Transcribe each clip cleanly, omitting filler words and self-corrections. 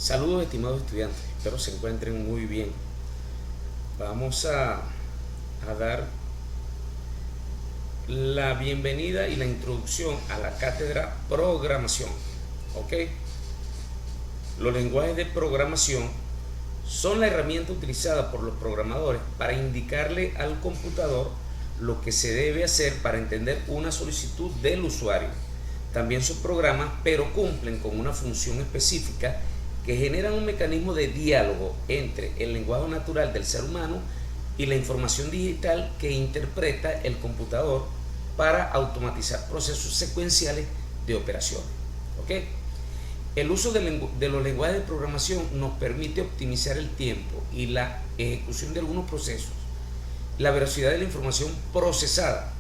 Saludos estimados estudiantes, espero se encuentren muy bien. Vamos a dar la bienvenida y la introducción a la cátedra Programación. ¿Ok? Los lenguajes de programación son la herramienta utilizada por los programadores para indicarle al computador lo que se debe hacer para entender una solicitud del usuario. También son programas, pero cumplen con una función específica que generan un mecanismo de diálogo entre el lenguaje natural del ser humano y la información digital que interpreta el computador para automatizar procesos secuenciales de operaciones. ¿Ok? El uso de los lenguajes de programación nos permite optimizar el tiempo y la ejecución de algunos procesos, la velocidad de la información procesada.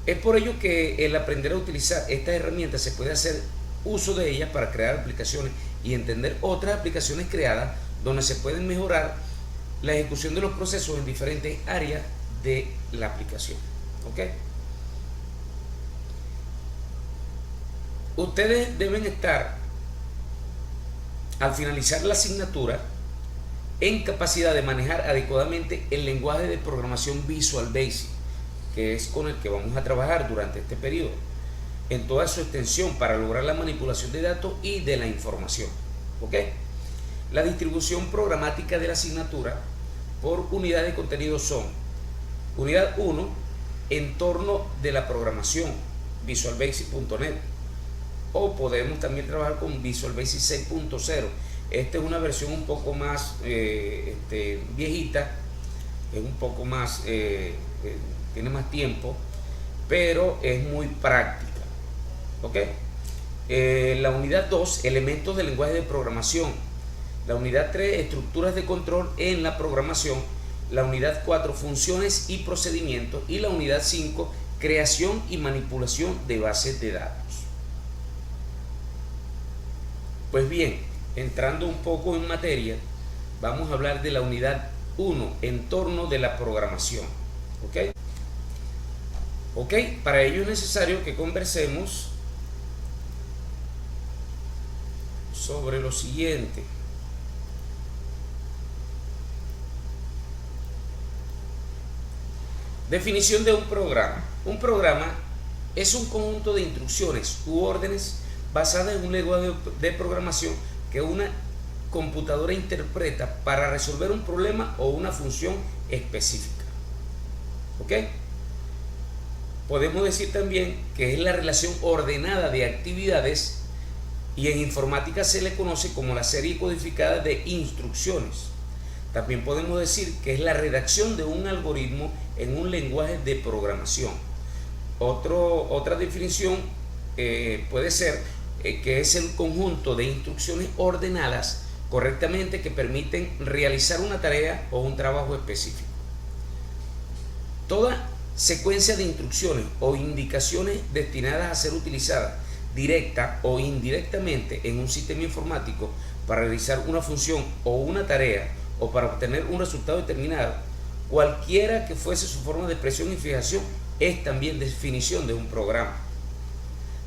Es por ello que el aprender a utilizar estas herramientas se puede hacer uso de ellas para crear aplicaciones y entender otras aplicaciones creadas donde se pueden mejorar la ejecución de los procesos en diferentes áreas de la aplicación. ¿Ok? Ustedes deben estar, al finalizar la asignatura, en capacidad de manejar adecuadamente el lenguaje de programación Visual Basic, que es con el que vamos a trabajar durante este periodo, en toda su extensión para lograr la manipulación de datos y de la información. ¿Ok? La distribución programática de la asignatura por unidad de contenido son: unidad 1, entorno de la programación, visualbasic.net, o podemos también trabajar con Visual Basic 6.0. Esta es una versión un poco más viejita, es un poco más, tiene más tiempo, pero es muy práctica. ¿Ok? La unidad 2, elementos del lenguaje de programación. La unidad 3, estructuras de control en la programación. La unidad 4, funciones y procedimientos. Y la unidad 5, creación y manipulación de bases de datos. Pues bien, entrando un poco en materia, vamos a hablar de la unidad 1, entorno de la programación. ¿Ok? ¿Ok? Para ello es necesario que conversemos sobre lo siguiente. Definición de un programa. Un programa es un conjunto de instrucciones u órdenes basadas en un lenguaje de programación que una computadora interpreta para resolver un problema o una función específica. ¿Ok? Podemos decir también que es la relación ordenada de actividades, y en informática se le conoce como la serie codificada de instrucciones. También podemos decir que es la redacción de un algoritmo en un lenguaje de programación. Otra definición puede ser que es el conjunto de instrucciones ordenadas correctamente que permiten realizar una tarea o un trabajo específico. Toda secuencia de instrucciones o indicaciones destinadas a ser utilizadas directa o indirectamente en un sistema informático para realizar una función o una tarea o para obtener un resultado determinado, cualquiera que fuese su forma de expresión y fijación, es también definición de un programa.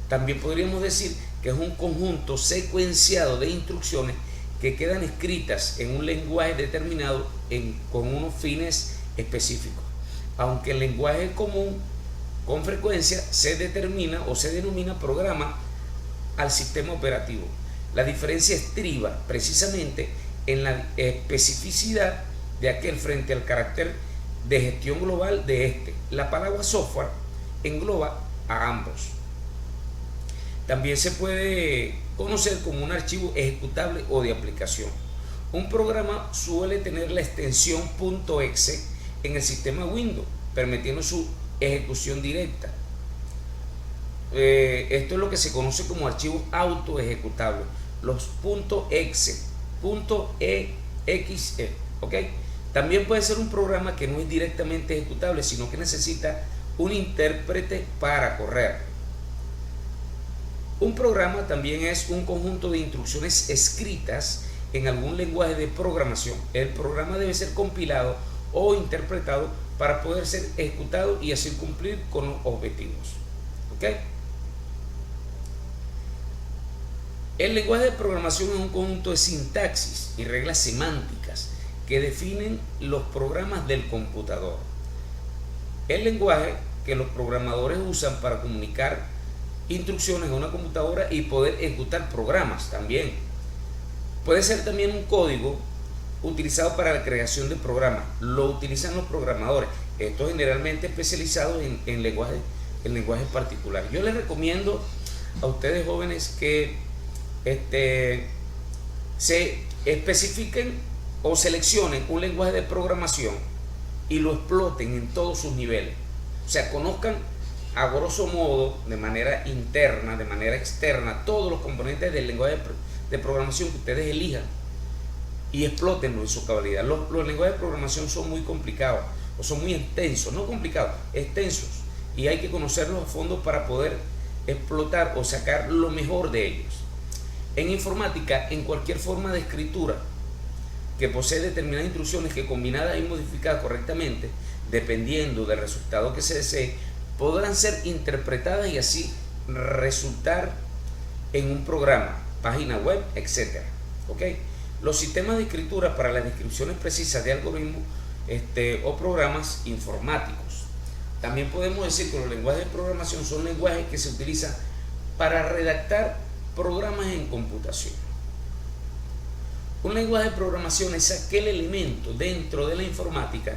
También podríamos decir que es un conjunto secuenciado de instrucciones que quedan escritas en un lenguaje determinado con unos fines específicos. Aunque el lenguaje común con frecuencia se determina o se denomina programa al sistema operativo. La diferencia estriba precisamente en la especificidad de aquel frente al carácter de gestión global de este. La palabra software engloba a ambos. También se puede conocer como un archivo ejecutable o de aplicación. Un programa suele tener la extensión .exe en el sistema Windows, permitiendo su ejecución directa. Esto es lo que se conoce como archivos autoejecutables, los .exe, .exe. ¿Ok? También puede ser un programa que no es directamente ejecutable, sino que necesita un intérprete para correr. Un programa también es un conjunto de instrucciones escritas en algún lenguaje de programación. El programa debe ser compilado o interpretado para poder ser ejecutado y así cumplir con los objetivos. ¿Ok? El lenguaje de programación es un conjunto de sintaxis y reglas semánticas que definen los programas del computador. El lenguaje que los programadores usan para comunicar instrucciones a una computadora y poder ejecutar programas también. Puede ser también un código utilizado para la creación de programas. Lo utilizan los programadores, estos generalmente especializados en lenguajes particulares. Yo les recomiendo a ustedes jóvenes que se especifiquen o seleccionen un lenguaje de programación y lo exploten en todos sus niveles. O sea, conozcan a grosso modo, de manera interna, de manera externa, todos los componentes del lenguaje de programación que ustedes elijan y explótenlo en su cabalidad. Los lenguajes de programación son muy complicados o son muy extensos, no complicados, extensos, y hay que conocerlos a fondo para poder explotar o sacar lo mejor de ellos. En informática, en cualquier forma de escritura que posee determinadas instrucciones que combinadas y modificadas correctamente, dependiendo del resultado que se desee, podrán ser interpretadas y así resultar en un programa, página web, etc. ¿Okay? Los sistemas de escritura para las descripciones precisas de algoritmos o programas informáticos. También podemos decir que los lenguajes de programación son lenguajes que se utilizan para redactar programas en computación. Un lenguaje de programación es aquel elemento dentro de la informática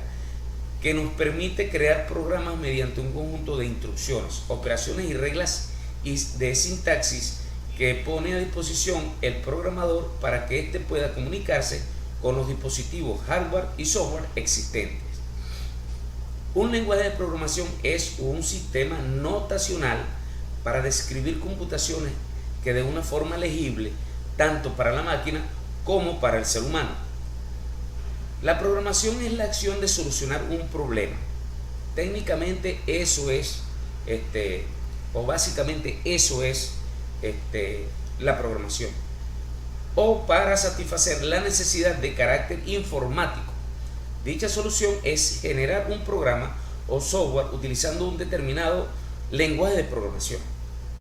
que nos permite crear programas mediante un conjunto de instrucciones, operaciones y reglas de sintaxis que pone a disposición el programador para que éste pueda comunicarse con los dispositivos hardware y software existentes. Un lenguaje de programación es un sistema notacional para describir computaciones que de una forma legible tanto para la máquina como para el ser humano. La programación es la acción de solucionar un problema. Técnicamente eso es, o básicamente eso es la programación. O para satisfacer la necesidad de carácter informático. Dicha solución es generar un programa o software utilizando un determinado lenguaje de programación.